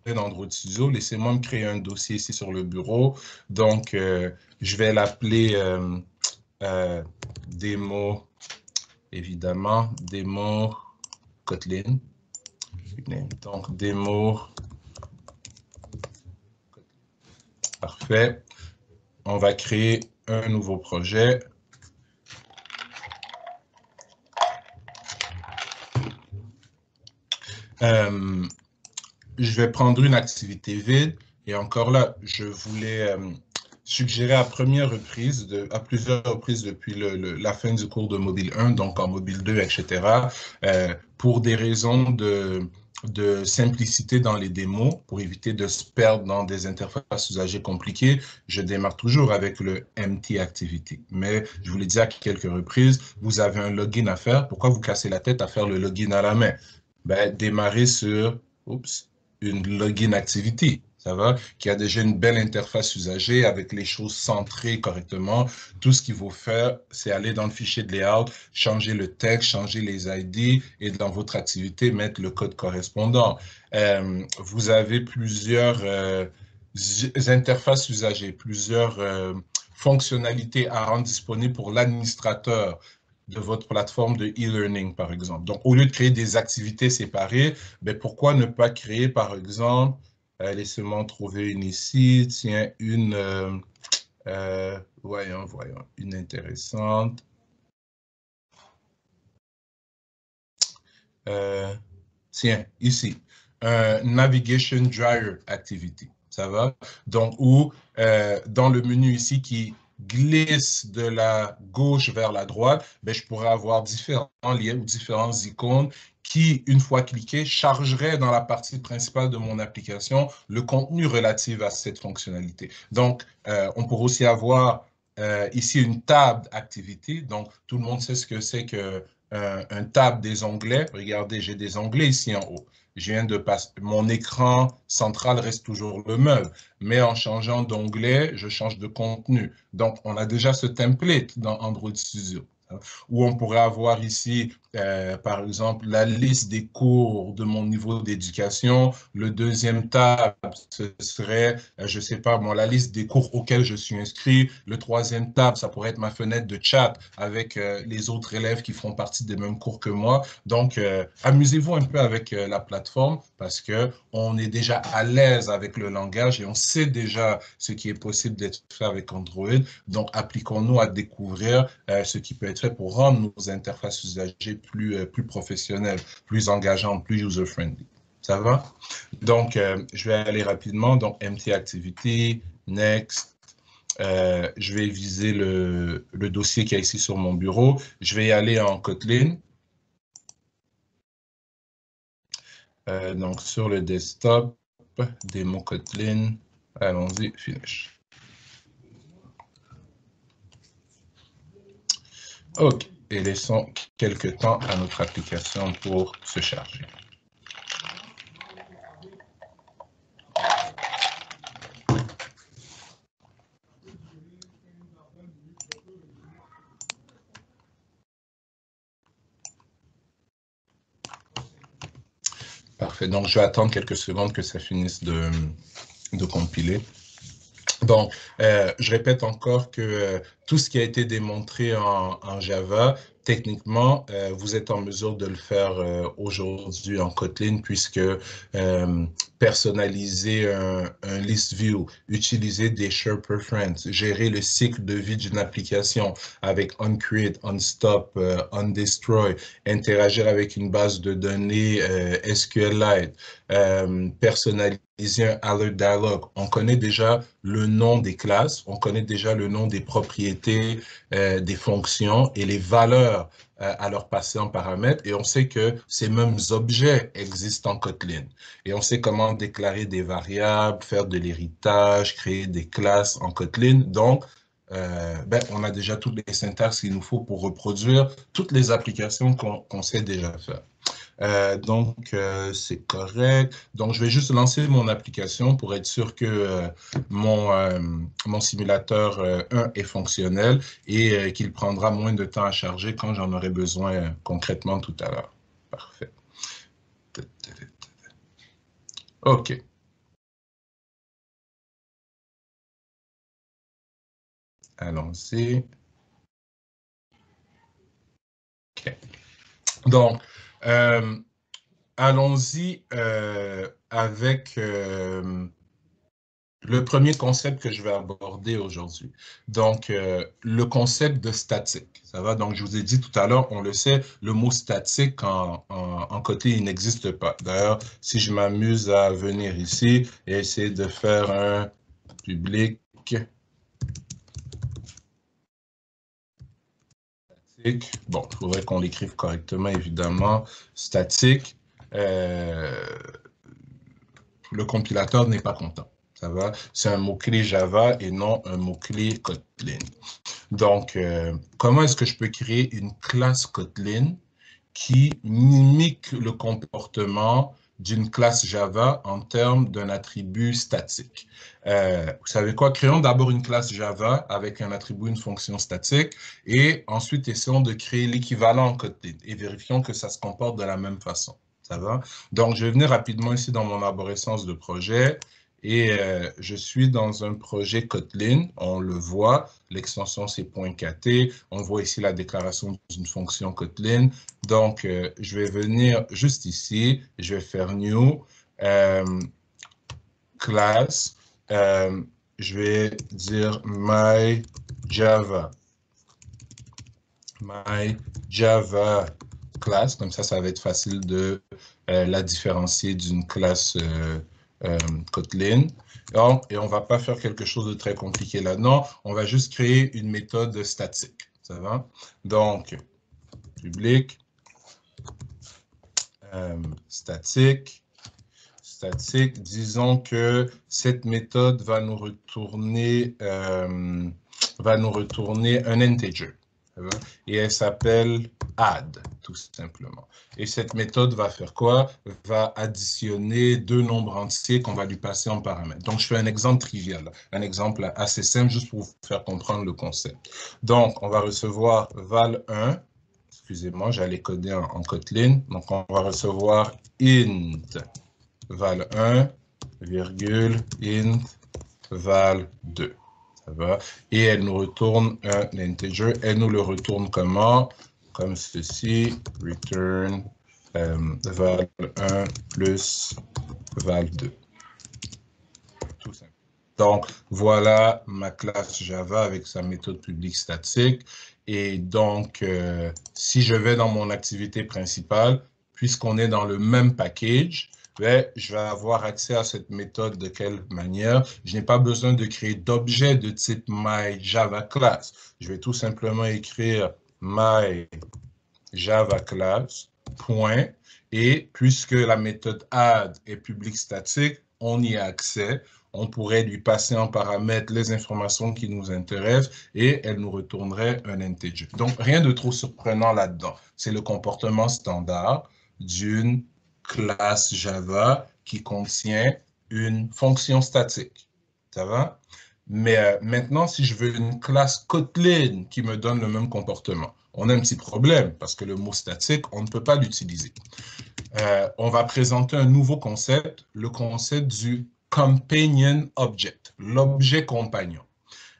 d'Android Studio. Laissez-moi me créer un dossier ici sur le bureau. Donc, je vais l'appeler démo, évidemment, démo Kotlin. Donc, démo. Parfait. On va créer un nouveau projet. Je vais prendre une activité vide. Et encore là, je voulais suggérer à plusieurs reprises depuis la fin du cours de Mobile 1, donc en Mobile 2, etc., pour des raisons de simplicité dans les démos, pour éviter de se perdre dans des interfaces usagers compliquées, je démarre toujours avec le Empty Activity. Mais je vous l'ai dit à quelques reprises, vous avez un login à faire. Pourquoi vous cassez la tête à faire le login à la main? Ben, démarrez sur, une login activity, ça va, qui a déjà une belle interface usagée avec les choses centrées correctement. Tout ce qu'il faut faire, c'est aller dans le fichier de layout, changer le texte, changer les ID et dans votre activité, mettre le code correspondant. Vous avez plusieurs interfaces usagées, plusieurs fonctionnalités à rendre disponibles pour l'administrateur de votre plateforme de e-learning, par exemple. Donc, au lieu de créer des activités séparées, ben, pourquoi ne pas créer, par exemple, laissez-moi en trouver une ici, tiens, voyons, une intéressante. Tiens, ici, Navigation Dryer Activity, ça va? Donc, ou dans le menu ici qui glisse de la gauche vers la droite, ben, je pourrais avoir différents liens ou différentes icônes qui, une fois cliquées, chargeraient dans la partie principale de mon application le contenu relatif à cette fonctionnalité. Donc, on pourrait aussi avoir ici une table Activity. Donc, tout le monde sait ce que c'est que un tab des onglets. Regardez, j'ai des onglets ici en haut. Je viens de passer, mon écran central reste toujours le même, mais en changeant d'onglet, je change de contenu. Donc, on a déjà ce template dans Android Studio, où on pourrait avoir ici, par exemple, la liste des cours de mon niveau d'éducation. Le deuxième tab, ce serait, je ne sais pas, moi, la liste des cours auxquels je suis inscrit. Le troisième tab, ça pourrait être ma fenêtre de chat avec les autres élèves qui font partie des mêmes cours que moi. Donc, amusez-vous un peu avec la plateforme parce qu'on est déjà à l'aise avec le langage et on sait déjà ce qui est possible d'être fait avec Android. Donc, appliquons-nous à découvrir ce qui peut être fait pour rendre nos interfaces usagées plus professionnelles, plus engageantes, plus user-friendly. Ça va? Donc, je vais aller rapidement. Donc, Empty Activity, Next. Je vais viser le dossier qui est ici sur mon bureau. Je vais y aller en Kotlin. Donc, sur le desktop, démo Kotlin. Allons-y, finish. OK. Et laissons quelques temps à notre application pour se charger. Parfait. Donc, je vais attendre quelques secondes que ça finisse de compiler. Donc, je répète encore que tout ce qui a été démontré en Java, techniquement, vous êtes en mesure de le faire aujourd'hui en Kotlin puisque personnaliser un list view, utiliser des share preferences, gérer le cycle de vie d'une application avec onCreate, onStop, onDestroy, interagir avec une base de données SQLite, personnaliser un alert dialog. On connaît déjà le nom des classes, on connaît déjà le nom des propriétés, des fonctions et les valeurs à leur passer en paramètres. Et on sait que ces mêmes objets existent en Kotlin. Et on sait comment déclarer des variables, faire de l'héritage, créer des classes en Kotlin. Donc, on a déjà toutes les syntaxes qu'il nous faut pour reproduire toutes les applications qu'on sait déjà faire. Donc, c'est correct. Donc, je vais juste lancer mon application pour être sûr que mon simulateur 1 est fonctionnel et qu'il prendra moins de temps à charger quand j'en aurai besoin concrètement tout à l'heure. Parfait. OK. Allons-y. OK. Donc, allons-y avec le premier concept que je vais aborder aujourd'hui. Donc, le concept de statique. Ça va? Donc, je vous ai dit tout à l'heure, on le sait, le mot statique en côté, il n'existe pas. D'ailleurs, si je m'amuse à venir ici et essayer de faire un public statique, bon, il faudrait qu'on l'écrive correctement, évidemment, statique, le compilateur n'est pas content. Ça va? C'est un mot-clé Java et non un mot-clé Kotlin. Donc, comment est-ce que je peux créer une classe Kotlin qui mimique le comportement d'une classe Java en termes d'un attribut statique? Vous savez quoi? Créons d'abord une classe Java avec un attribut, une fonction statique, et ensuite essayons de créer l'équivalent en Kotlin et vérifions que ça se comporte de la même façon. Ça va? Donc, je vais venir rapidement ici dans mon arborescence de projet. Et je suis dans un projet Kotlin, on le voit, l'extension c'est .kt, on voit ici la déclaration d'une fonction Kotlin. Donc, je vais venir juste ici, je vais faire new, class, je vais dire my Java class, comme ça va être facile de la différencier d'une classe Kotlin. Et on ne va pas faire quelque chose de très compliqué là-dedans. On va juste créer une méthode statique. Ça va? Donc, public, statique. Disons que cette méthode va nous retourner un integer. Et elle s'appelle add, tout simplement. Et cette méthode va faire quoi? Va additionner deux nombres entiers qu'on va lui passer en paramètre. Donc, je fais un exemple trivial, un exemple assez simple, juste pour vous faire comprendre le concept. Donc, on va recevoir val1, excusez-moi, j'allais coder en Kotlin. Donc, on va recevoir int val1, virgule, int val2. Ça va? Et elle nous retourne un integer. Elle nous le retourne comment? Comme ceci, return val1 plus val2. Tout simple. Donc, voilà ma classe Java avec sa méthode publique statique. Et donc, si je vais dans mon activité principale, puisqu'on est dans le même package, je vais avoir accès à cette méthode de quelle manière? Je n'ai pas besoin de créer d'objet de type myJavaClass. Je vais tout simplement écrire myJavaClass, point, et puisque la méthode add est publique statique, on y a accès. On pourrait lui passer en paramètre les informations qui nous intéressent et elle nous retournerait un integer. Donc, rien de trop surprenant là-dedans. C'est le comportement standard d'une classe Java qui contient une fonction statique. Ça va? Mais maintenant, si je veux une classe Kotlin qui me donne le même comportement, on a un petit problème parce que le mot statique, on ne peut pas l'utiliser. On va présenter un nouveau concept, le concept du companion object, l'objet compagnon.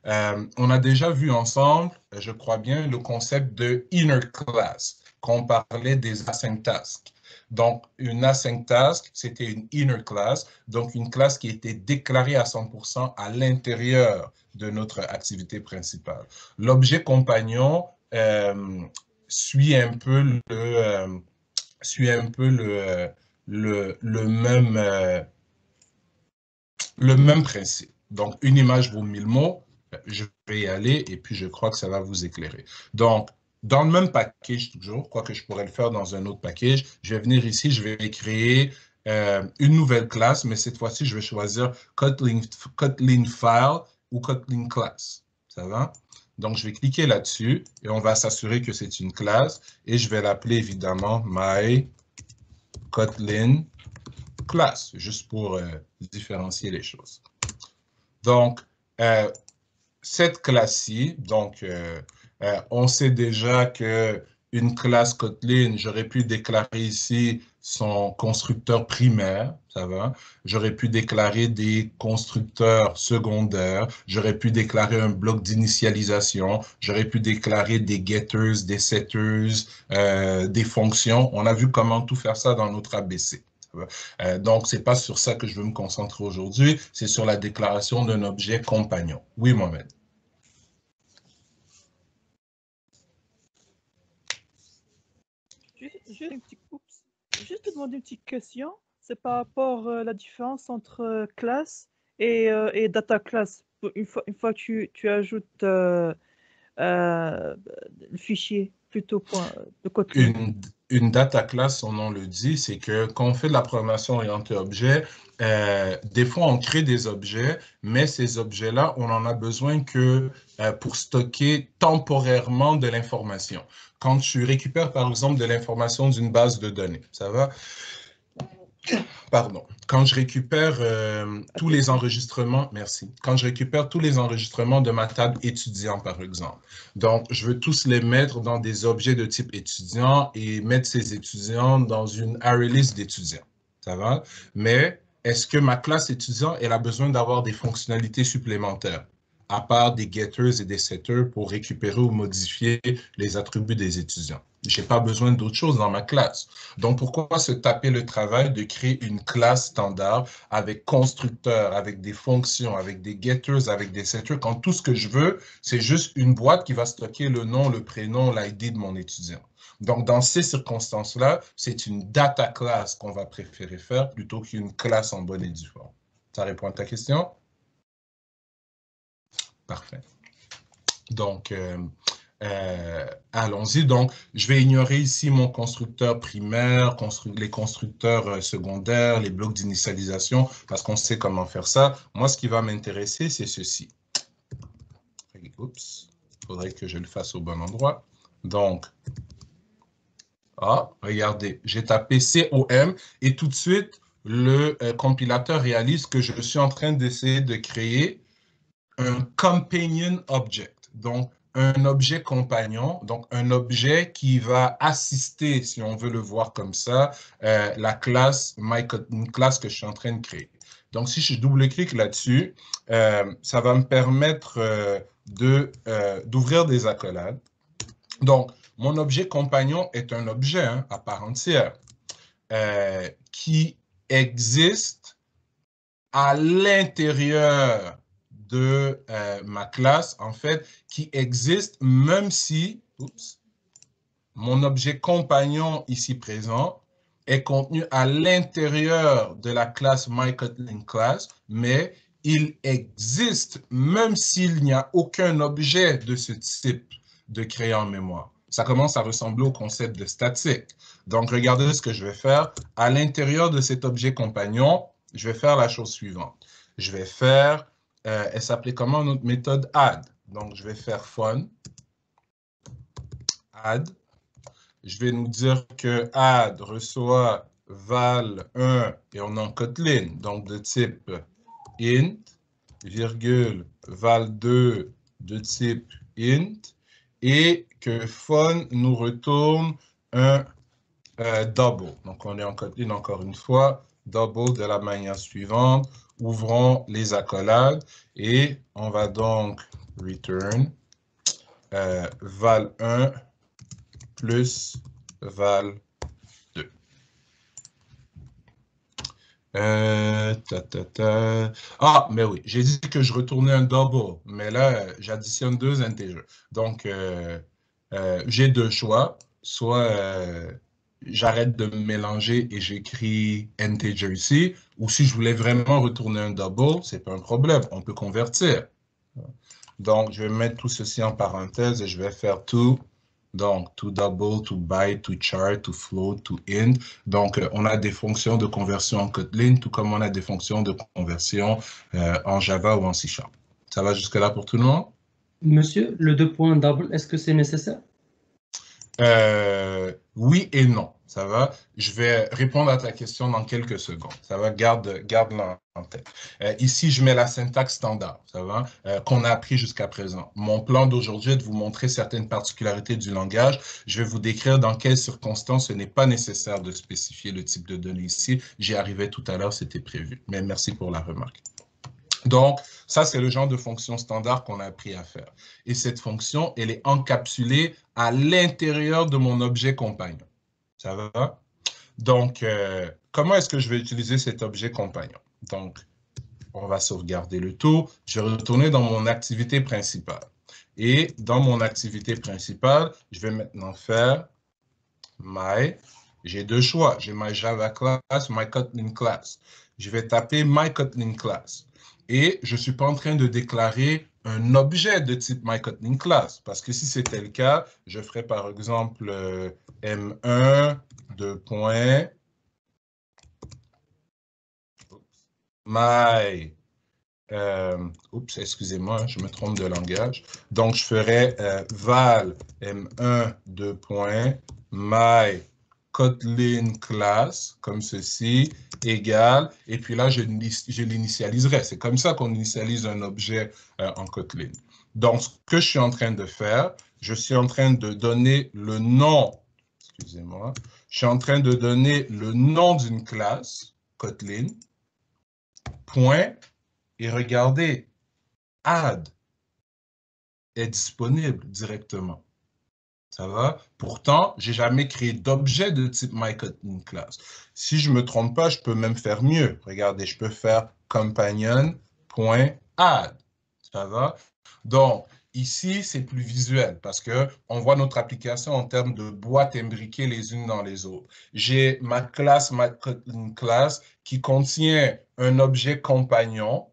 On a déjà vu ensemble, je crois bien, le concept de inner class, quand on parlait des async tasks. Donc, une async task, c'était une inner class, donc une classe qui était déclarée à 100% à l'intérieur de notre activité principale. L'objet compagnon suit un peu le même principe. Donc, une image vaut 1000 mots. Je vais y aller et puis je crois que ça va vous éclairer. Donc, dans le même package toujours, quoique je pourrais le faire dans un autre package, je vais venir ici, je vais créer une nouvelle classe, mais cette fois-ci, je vais choisir Kotlin File ou Kotlin Class. Ça va? Donc, je vais cliquer là-dessus et on va s'assurer que c'est une classe et je vais l'appeler évidemment My Kotlin Class, juste pour différencier les choses. Donc, cette classe-ci, donc, on sait déjà qu'une classe Kotlin, j'aurais pu déclarer ici son constructeur primaire, ça va. J'aurais pu déclarer des constructeurs secondaires, j'aurais pu déclarer un bloc d'initialisation, j'aurais pu déclarer des getters, des setters, des fonctions. On a vu comment tout faire ça dans notre ABC. Donc, c'est pas sur ça que je veux me concentrer aujourd'hui, c'est sur la déclaration d'un objet compagnon. Oui, Mohamed. Juste te demander une petite question. C'est par rapport à la différence entre classe et data class. Une fois que tu ajoutes le fichier plutôt de Kotlin. Une data class, son nom le dit, c'est que quand on fait de la programmation orientée objet, des fois on crée des objets, mais ces objets-là, on en a besoin que pour stocker temporairement de l'information. Quand tu récupères par exemple de l'information d'une base de données, ça va? Pardon. Quand je récupère tous les enregistrements, merci. Quand je récupère tous les enregistrements de ma table étudiant, par exemple. Donc, je veux tous les mettre dans des objets de type étudiant et mettre ces étudiants dans une array list d'étudiants. Ça va? Mais est-ce que ma classe étudiant, elle a besoin d'avoir des fonctionnalités supplémentaires, à part des getters et des setters pour récupérer ou modifier les attributs des étudiants? Je n'ai pas besoin d'autre chose dans ma classe. Donc, pourquoi se taper le travail de créer une classe standard avec constructeur, avec des fonctions, avec des getters, avec des setters, quand tout ce que je veux, c'est juste une boîte qui va stocker le nom, le prénom, l'ID de mon étudiant. Donc, dans ces circonstances-là, c'est une data class qu'on va préférer faire plutôt qu'une classe en bonne et due forme. Ça répond à ta question? Parfait. Donc, allons-y. Donc, je vais ignorer ici mon constructeur primaire, les constructeurs secondaires, les blocs d'initialisation, parce qu'on sait comment faire ça. Moi, ce qui va m'intéresser, c'est ceci. Oups, il faudrait que je le fasse au bon endroit. Donc, regardez, j'ai tapé COM et tout de suite, le compilateur réalise que je suis en train d'essayer de créer un companion object. Donc, un objet compagnon, donc un objet qui va assister, si on veut le voir comme ça, la classe, une classe que je suis en train de créer. Donc, si je double-clique là-dessus, ça va me permettre d'ouvrir des accolades. Donc, mon objet compagnon est un objet à part entière qui existe à l'intérieur de ma classe, en fait, qui existe même si mon objet compagnon ici présent est contenu à l'intérieur de la classe MyKotlin-Class, mais il existe même s'il n'y a aucun objet de ce type de créé en mémoire. Ça commence à ressembler au concept de statique. Donc, regardez ce que je vais faire. À l'intérieur de cet objet compagnon, je vais faire la chose suivante. Je vais faire, elle s'appelait comment notre méthode add. Donc, je vais faire fun, add. Je vais nous dire que add reçoit val1 et on est en Kotlin, donc de type int, virgule, val2 de type int, et que fun nous retourne un double. Donc, on est en Kotlin encore une fois, double de la manière suivante. Ouvrons les accolades et on va donc return val1 plus val2. Ah, mais oui, j'ai dit que je retournais un double, mais là, j'additionne deux integers. Donc, j'ai deux choix. Soit j'arrête de me mélanger et j'écris integer ici, ou si je voulais vraiment retourner un double, c'est pas un problème, on peut convertir. Donc, je vais mettre tout ceci en parenthèse et je vais faire tout. Donc, to double, to byte, to char, to float, to int. Donc, on a des fonctions de conversion en Kotlin, tout comme on a des fonctions de conversion en Java ou en C#. Ça va jusque-là pour tout le monde? Monsieur, le 2 points double, est-ce que c'est nécessaire? Oui et non. Ça va? Je vais répondre à ta question dans quelques secondes. Ça va? Garde-la en tête. Ici, je mets la syntaxe standard, ça va? Qu'on a appris jusqu'à présent. Mon plan d'aujourd'hui est de vous montrer certaines particularités du langage. Je vais vous décrire dans quelles circonstances ce n'est pas nécessaire de spécifier le type de données ici. J'y arrivais tout à l'heure, c'était prévu. Mais merci pour la remarque. Donc, ça, c'est le genre de fonction standard qu'on a appris à faire. Et cette fonction, elle est encapsulée à l'intérieur de mon objet compagnon. Ça va? Donc, comment est-ce que je vais utiliser cet objet compagnon? Donc, on va sauvegarder le tout. Je vais retourner dans mon activité principale. Et dans mon activité principale, je vais maintenant faire my. J'ai deux choix. J'ai my Java class, my Kotlin class. Je vais taper my Kotlin class. Et je ne suis pas en train de déclarer un objet de type my Kotlin class. Parce que si c'était le cas, je ferais par exemple M1 my, oups, excusez-moi, je me trompe de langage. Donc, je ferais val M1 my Kotlin class, comme ceci, égale, et puis là, je l'initialiserai. C'est comme ça qu'on initialise un objet en Kotlin. Donc, ce que je suis en train de faire, je suis en train de donner le nom, excusez-moi, je suis en train de donner le nom d'une classe, Kotlin, point, et regardez, add est disponible directement. Ça va? Pourtant, je n'ai jamais créé d'objet de type myKotlinClass. Si je ne me trompe pas, je peux même faire mieux. Regardez, je peux faire companion.add. Ça va? Donc, ici, c'est plus visuel parce qu'on voit notre application en termes de boîtes imbriquées les unes dans les autres. J'ai ma classe myKotlinClass qui contient un objet compagnon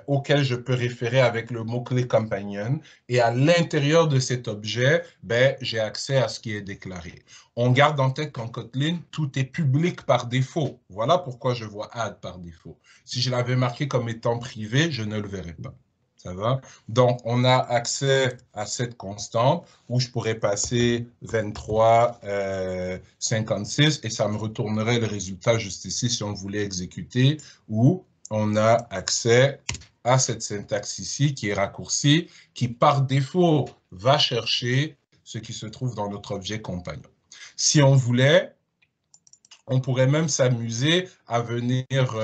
auquel je peux référer avec le mot-clé companion. Et à l'intérieur de cet objet, ben, j'ai accès à ce qui est déclaré. On garde en tête qu'en Kotlin, tout est public par défaut. Voilà pourquoi je vois add par défaut. Si je l'avais marqué comme étant privé, je ne le verrais pas. Ça va? Donc, on a accès à cette constante où je pourrais passer 23, 56 et ça me retournerait le résultat juste ici si on voulait exécuter ou on a accès à cette syntaxe ici qui est raccourcie, qui par défaut va chercher ce qui se trouve dans notre objet compagnon. Si on voulait, on pourrait même s'amuser à venir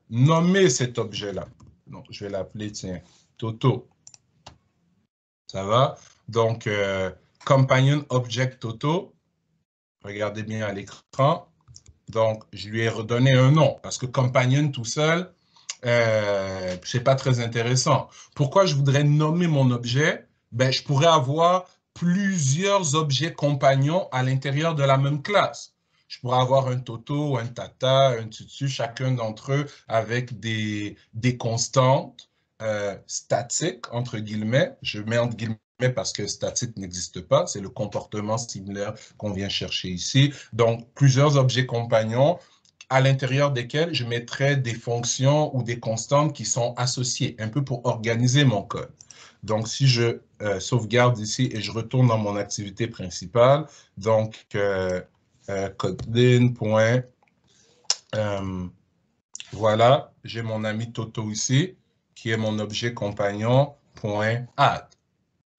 nommer cet objet-là. Donc, je vais l'appeler, tiens, Toto. Ça va? Donc, companion object Toto. Regardez bien à l'écran. Donc, je lui ai redonné un nom parce que companion tout seul, c'est pas très intéressant. Pourquoi je voudrais nommer mon objet? Ben, je pourrais avoir plusieurs objets compagnons à l'intérieur de la même classe. Je pourrais avoir un Toto, un Tata, un Tutu, chacun d'entre eux avec des constantes statiques, entre guillemets. Je mets entre guillemets parce que statique n'existe pas. C'est le comportement similaire qu'on vient chercher ici. Donc, plusieurs objets compagnons à l'intérieur desquels je mettrai des fonctions ou des constantes qui sont associées, un peu pour organiser mon code. Donc, si je sauvegarde ici et je retourne dans mon activité principale, donc Kotlin. Voilà, j'ai mon ami Toto ici, qui est mon objet compagnon.add.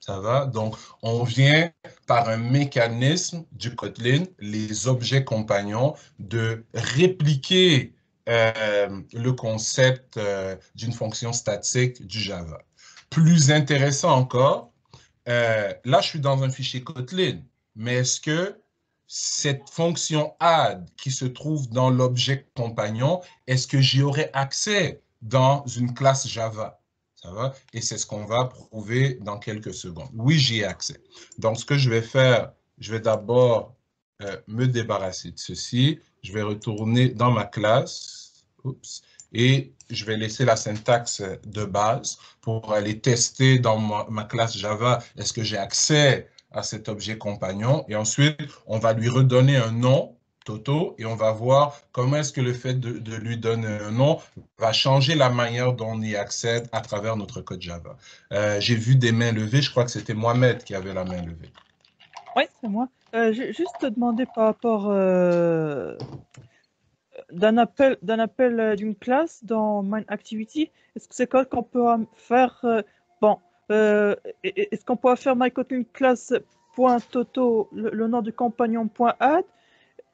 Ça va? Donc, on vient par un mécanisme du Kotlin, les objets compagnons, de répliquer le concept d'une fonction statique du Java. Plus intéressant encore, là, je suis dans un fichier Kotlin, mais est-ce que cette fonction add qui se trouve dans l'objet compagnon, est-ce que j'y aurai accès dans une classe Java? Ça va? Et c'est ce qu'on va prouver dans quelques secondes. Oui, j'y ai accès. Donc, ce que je vais faire, je vais d'abord me débarrasser de ceci. Je vais retourner dans ma classe. Oups. Et je vais laisser la syntaxe de base pour aller tester dans ma classe Java, est-ce que j'ai accès à cet objet compagnon. Et ensuite, on va lui redonner un nom, Toto, et on va voir comment est-ce que le fait de lui donner un nom va changer la manière dont on y accède à travers notre code Java. J'ai vu des mains levées, je crois que c'était Mohamed qui avait la main levée. Oui, c'est moi. Juste te demander par rapport d'un appel d'une classe dans MindActivity. Est-ce que c'est quoi qu'on peut faire bon, est-ce qu'on peut faire myCotlin class.toto, le nom du compagnon.add,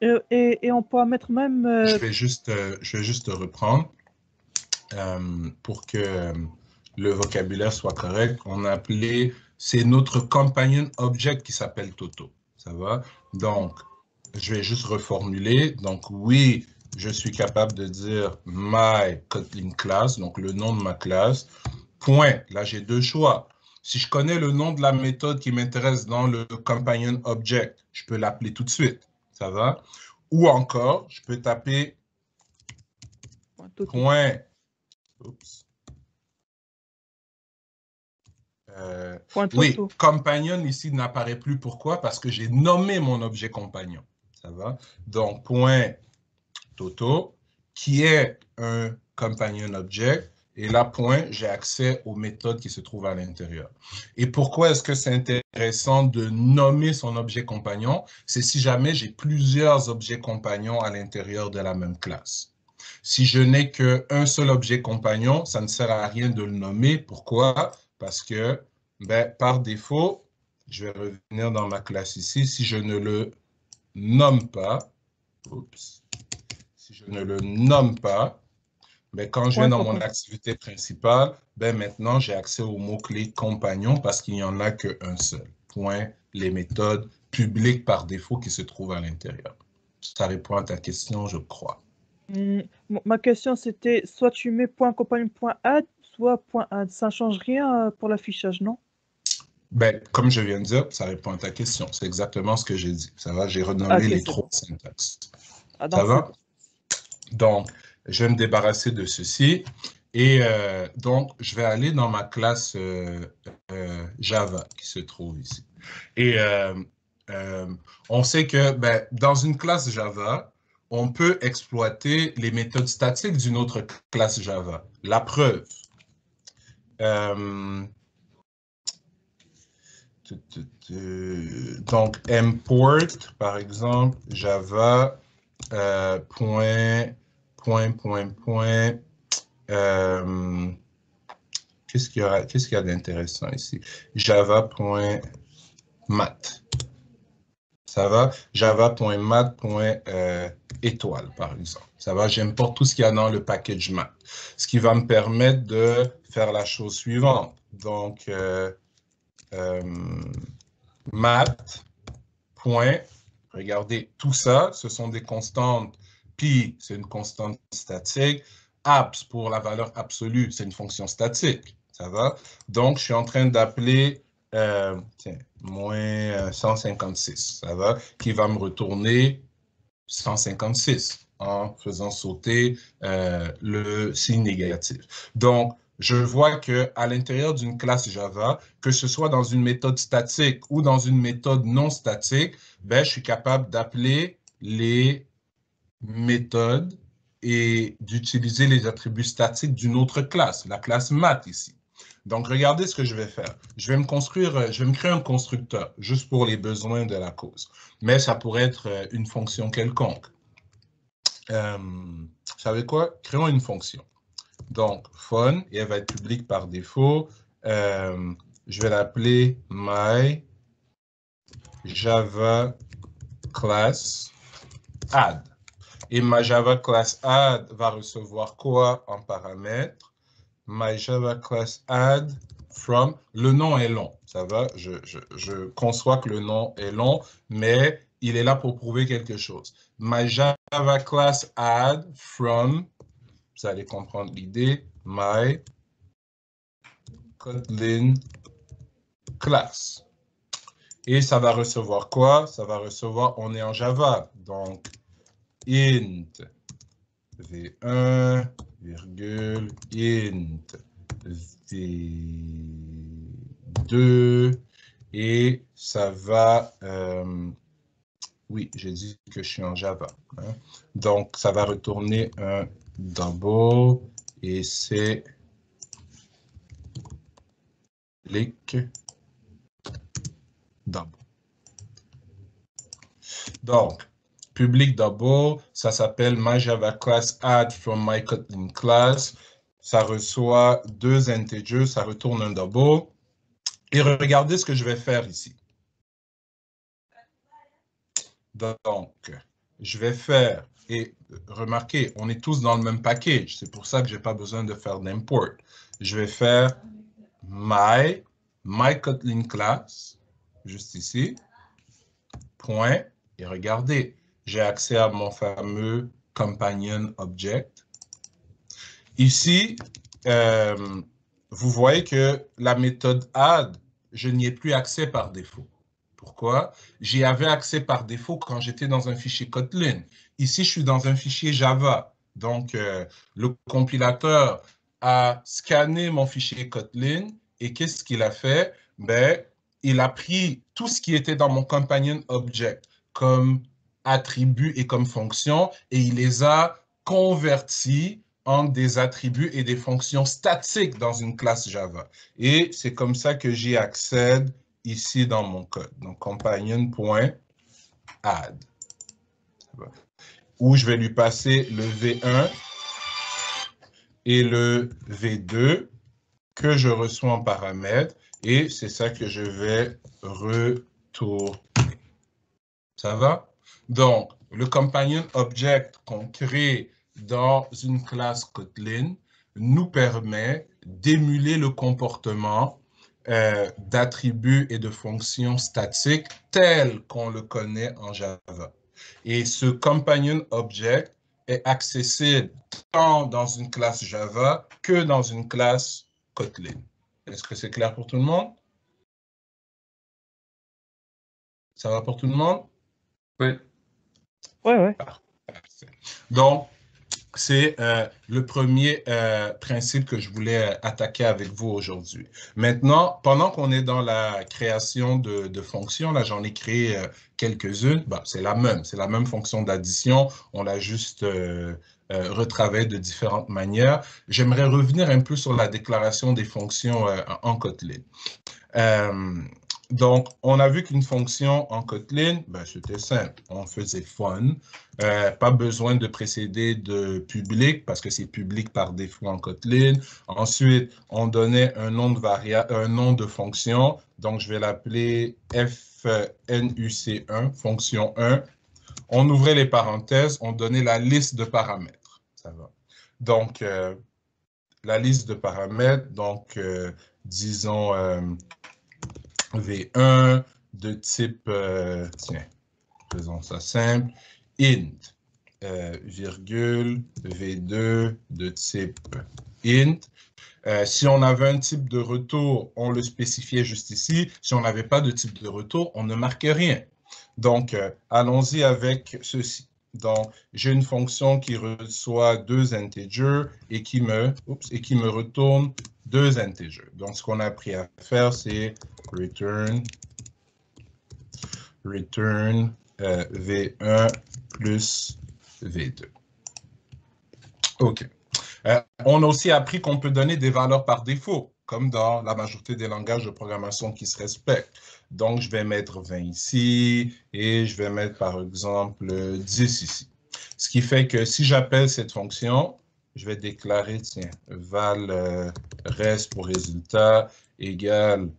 et on peut mettre même... Je vais juste reprendre pour que le vocabulaire soit correct. On a appelé, c'est notre companion object qui s'appelle Toto. Ça va? Donc, je vais juste reformuler. Donc, oui, je suis capable de dire my Kotlin class, donc le nom de ma classe. Point. Là, j'ai deux choix. Si je connais le nom de la méthode qui m'intéresse dans le companion object, je peux l'appeler tout de suite. Ça va? Ou encore, je peux taper point. Oups. Oui, Toto. compagnon ici n'apparaît plus. Pourquoi? Parce que j'ai nommé mon objet compagnon. Ça va? Donc, point Toto, qui est un companion object. Et là, point, j'ai accès aux méthodes qui se trouvent à l'intérieur. Et pourquoi est-ce que c'est intéressant de nommer son objet compagnon? C'est si jamais j'ai plusieurs objets compagnons à l'intérieur de la même classe. Si je n'ai qu'un seul objet compagnon, ça ne sert à rien de le nommer. Pourquoi? Parce que, par défaut, je vais revenir dans ma classe ici. Si je ne le nomme pas, oups, si je ne le nomme pas, quand je viens dans mon activité principale, maintenant, j'ai accès au mot-clé compagnon parce qu'il n'y en a qu'un seul. Point, les méthodes publiques par défaut qui se trouvent à l'intérieur. Ça répond à ta question, je crois. Ma question, c'était soit tu mets .compagnon.add, soit .add. Ça ne change rien pour l'affichage, non? Comme je viens de dire, ça répond à ta question. C'est exactement ce que j'ai dit. Ça va, j'ai renommé les trois syntaxes. Ça va? Donc, je vais me débarrasser de ceci. Et donc, je vais aller dans ma classe Java qui se trouve ici. Et on sait que dans une classe Java, on peut exploiter les méthodes statiques d'une autre classe Java. La preuve. Donc, import, par exemple, Java, qu'est-ce qu'il y a d'intéressant ici? Java.mat. Ça va? Java.mat.étoile, par exemple. Ça va? J'importe tout ce qu'il y a dans le package mat. Ce qui va me permettre de faire la chose suivante. Donc, mat. Regardez, tout ça, ce sont des constantes. Pi, c'est une constante statique. Abs, pour la valeur absolue, c'est une fonction statique. Ça va? Donc, je suis en train d'appeler moins 156. Ça va? Qui va me retourner 156 en faisant sauter le signe négatif. Donc, je vois qu'à l'intérieur d'une classe Java, que ce soit dans une méthode statique ou dans une méthode non statique, je suis capable d'appeler les méthodes et d'utiliser les attributs statiques d'une autre classe, la classe math ici. Donc, regardez ce que je vais faire. Je vais me créer un constructeur juste pour les besoins de la cause. Mais ça pourrait être une fonction quelconque. Vous savez quoi? Créons une fonction. Donc, fun, et elle va être publique par défaut. Je vais l'appeler my Java class add. Et ma Java class add va recevoir quoi en paramètre? My Java class add from. Le nom est long, ça va? Je conçois que le nom est long, mais il est là pour prouver quelque chose. My Java class add from, vous allez comprendre l'idée, my Kotlin class. Et ça va recevoir quoi? Ça va recevoir, on est en Java, donc int v1, virgule, int v2, et ça va, oui, j'ai dit que je suis en Java. Hein. Donc, ça va retourner un double, et c'est click double. Donc, public double, ça s'appelle my Java class add from my Kotlin class. Ça reçoit 2 integers, ça retourne un double. Et regardez ce que je vais faire ici. Donc, je vais faire, et remarquez, on est tous dans le même package. C'est pour ça que je n'ai pas besoin de faire d'import. Je vais faire my Kotlin class, juste ici, point, et regardez, j'ai accès à mon fameux companion object. Ici, vous voyez que la méthode add, je n'y ai plus accès par défaut. Pourquoi? J'y avais accès par défaut quand j'étais dans un fichier Kotlin. Ici, je suis dans un fichier Java. Donc, le compilateur a scanné mon fichier Kotlin et qu'est-ce qu'il a fait? Ben, il a pris tout ce qui était dans mon companion object comme attribut et comme fonction et il les a convertis en des attributs et des fonctions statiques dans une classe Java. Et c'est comme ça que j'y accède ici dans mon code. Donc, companion.add, où je vais lui passer le V1 et le V2 que je reçois en paramètre. Et c'est ça que je vais retourner. Ça va? Donc, le companion object qu'on crée dans une classe Kotlin nous permet d'émuler le comportement d'attributs et de fonctions statiques tels qu'on le connaît en Java. Et ce companion object est accessible tant dans une classe Java que dans une classe Kotlin. Est-ce que c'est clair pour tout le monde? Ça va pour tout le monde? Oui. Ouais. Donc, c'est le premier principe que je voulais attaquer avec vous aujourd'hui. Maintenant, pendant qu'on est dans la création de fonctions, là, j'en ai créé quelques-unes. Bon, c'est la même fonction d'addition. On l'a juste retravaillé de différentes manières. J'aimerais revenir un peu sur la déclaration des fonctions en Kotlin. Donc, on a vu qu'une fonction en Kotlin, ben, c'était simple. On faisait fun. Pas besoin de précéder de public parce que c'est public par défaut en Kotlin. Ensuite, on donnait un nom de variable, un nom de fonction. Donc, je vais l'appeler FNUC1, fonction 1. On ouvrait les parenthèses, on donnait la liste de paramètres. Ça va. Donc, la liste de paramètres, donc, disons, V1 de type, tiens, faisons ça simple, int, virgule, V2 de type int. Si on avait un type de retour, on le spécifiait juste ici. Si on n'avait pas de type de retour, on ne marquait rien. Donc, allons-y avec ceci. Donc, j'ai une fonction qui reçoit 2 integers et qui me retourne 2 integers. Donc, ce qu'on a appris à faire, c'est return V1 plus V2. OK. On a aussi appris qu'on peut donner des valeurs par défaut, comme dans la majorité des langages de programmation qui se respectent. Donc, je vais mettre 20 ici et je vais mettre, par exemple, 10 ici. Ce qui fait que si j'appelle cette fonction, je vais déclarer, tiens, val res pour résultat égale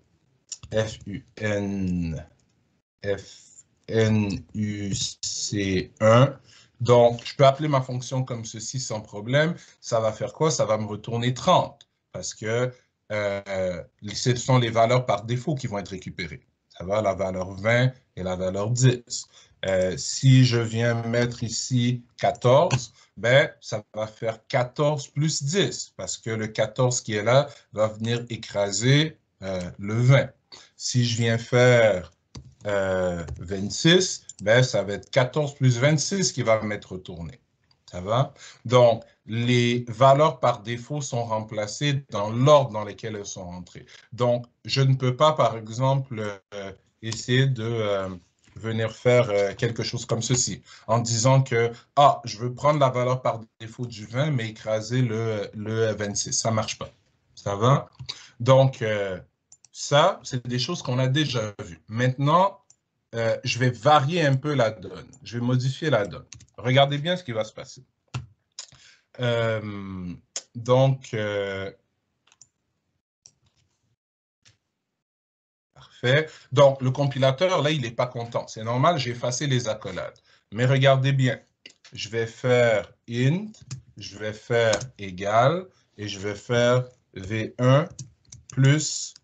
FNUC1. Donc, je peux appeler ma fonction comme ceci sans problème. Ça va faire quoi? Ça va me retourner 30 parce que ce sont les valeurs par défaut qui vont être récupérées. Ça va, la valeur 20 et la valeur 10. Si je viens mettre ici 14, ben, ça va faire 14 plus 10 parce que le 14 qui est là va venir écraser le 20. Si je viens faire 26, ben, ça va être 14 plus 26 qui va m'être retourné. Ça va? Donc, les valeurs par défaut sont remplacées dans l'ordre dans lequel elles sont rentrées. Donc, je ne peux pas, par exemple, essayer de venir faire quelque chose comme ceci, en disant que, ah, je veux prendre la valeur par défaut du 20, mais écraser le 26. Ça ne marche pas. Ça va? Donc, ça, c'est des choses qu'on a déjà vues. Maintenant, je vais varier un peu la donne. Je vais modifier la donne. Regardez bien ce qui va se passer. Parfait. Donc, le compilateur, là, il n'est pas content. C'est normal, j'ai effacé les accolades. Mais regardez bien. Je vais faire int, je vais faire égal, et je vais faire v1 plus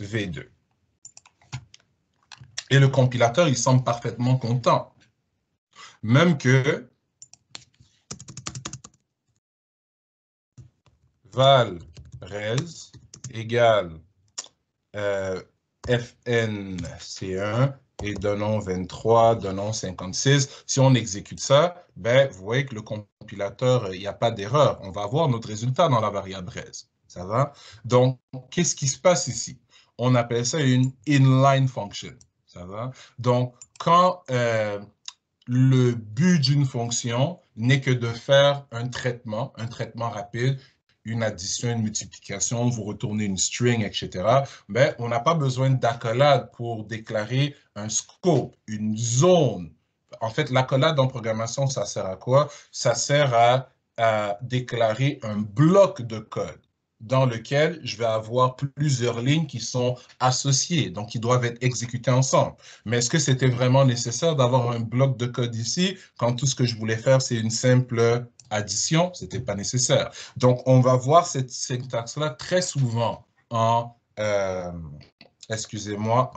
v2. Et le compilateur, il semble parfaitement content. Même que val res égale fnc1 et donnons 23, donnons 56. Si on exécute ça, ben, vous voyez que le compilateur, il n'y a pas d'erreur. On va avoir notre résultat dans la variable res. Ça va? Donc, qu'est-ce qui se passe ici? On appelle ça une inline function. Ça va? Donc, quand le but d'une fonction n'est que de faire un traitement rapide, une addition, une multiplication, vous retournez une string, etc., ben, on n'a pas besoin d'accolade pour déclarer un scope, une zone. En fait, l'accolade en programmation, ça sert à quoi? Ça sert à déclarer un bloc de code dans lequel je vais avoir plusieurs lignes qui sont associées, donc qui doivent être exécutées ensemble. Mais est-ce que c'était vraiment nécessaire d'avoir un bloc de code ici quand tout ce que je voulais faire, c'est une simple addition? Ce n'était pas nécessaire. Donc, on va voir cette syntaxe-là très souvent en, excusez-moi,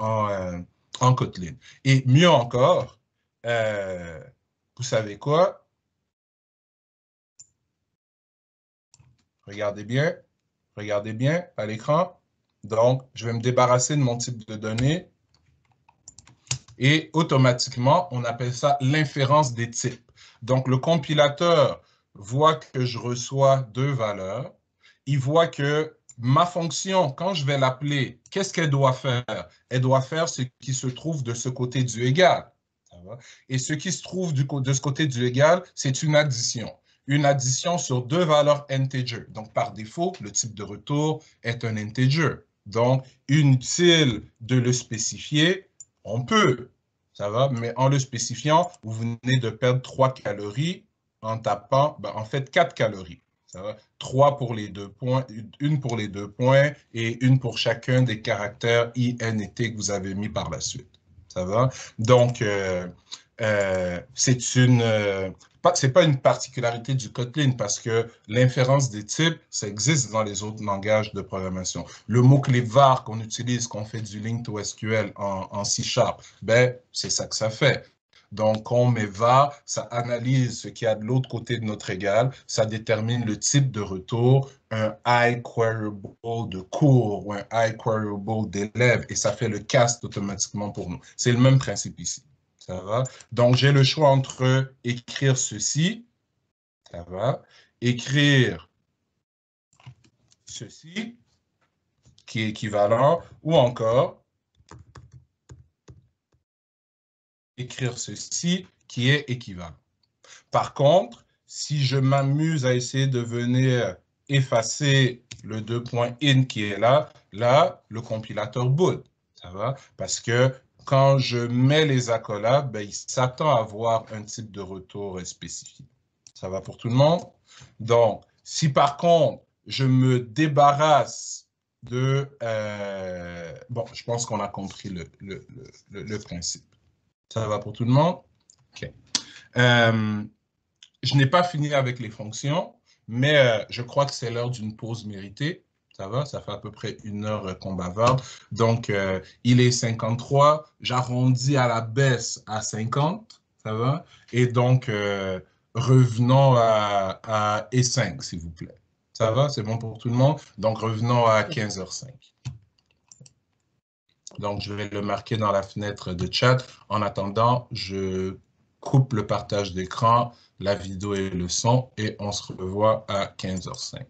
en Kotlin. Et mieux encore, vous savez quoi? Regardez bien à l'écran. Donc, je vais me débarrasser de mon type de données et automatiquement, on appelle ça l'inférence des types. Donc, le compilateur voit que je reçois deux valeurs. Il voit que ma fonction, quand je vais l'appeler, qu'est-ce qu'elle doit faire? Elle doit faire ce qui se trouve de ce côté du égal. Et ce qui se trouve de ce côté du égal, c'est une addition. Une addition sur deux valeurs integer. Donc, par défaut, le type de retour est un integer. Donc, inutile de le spécifier, on peut, ça va, mais en le spécifiant, vous venez de perdre 3 calories en tapant, ben, en fait, 4 calories. Ça va? 3 pour les 2 points, une pour les 2 points et une pour chacun des caractères I, N et T que vous avez mis par la suite. Ça va? Donc, c'est pas une particularité du Kotlin parce que l'inférence des types, ça existe dans les autres langages de programmation. Le mot-clé var qu'on utilise, qu'on fait du link to SQL en C#, ben, c'est ça que ça fait. Donc, quand on met var, ça analyse ce qu'il y a de l'autre côté de notre égal, ça détermine le type de retour, un iQueryable de cours ou un iQueryable d'élève, et ça fait le cast automatiquement pour nous. C'est le même principe ici. Ça va? Donc, j'ai le choix entre écrire ceci, ça va, écrire ceci, qui est équivalent, ou encore écrire ceci, qui est équivalent. Par contre, si je m'amuse à essayer de venir effacer le 2.in qui est là, le compilateur boude. Ça va? Parce que quand je mets les accolades, ben, il s'attend à avoir un type de retour spécifique. Ça va pour tout le monde? Donc, si par contre, je me débarrasse de... bon, je pense qu'on a compris le principe. Ça va pour tout le monde? OK. Je n'ai pas fini avec les fonctions, mais je crois que c'est l'heure d'une pause méritée. Ça va, ça fait à peu près 1 heure qu'on bavarde. Donc, il est 53. J'arrondis à la baisse à 50. Ça va? Et donc, revenons à E5, s'il vous plaît. Ça va? C'est bon pour tout le monde? Donc, revenons à 15h05. Donc, je vais le marquer dans la fenêtre de chat. En attendant, je coupe le partage d'écran, la vidéo et le son, et on se revoit à 15h05.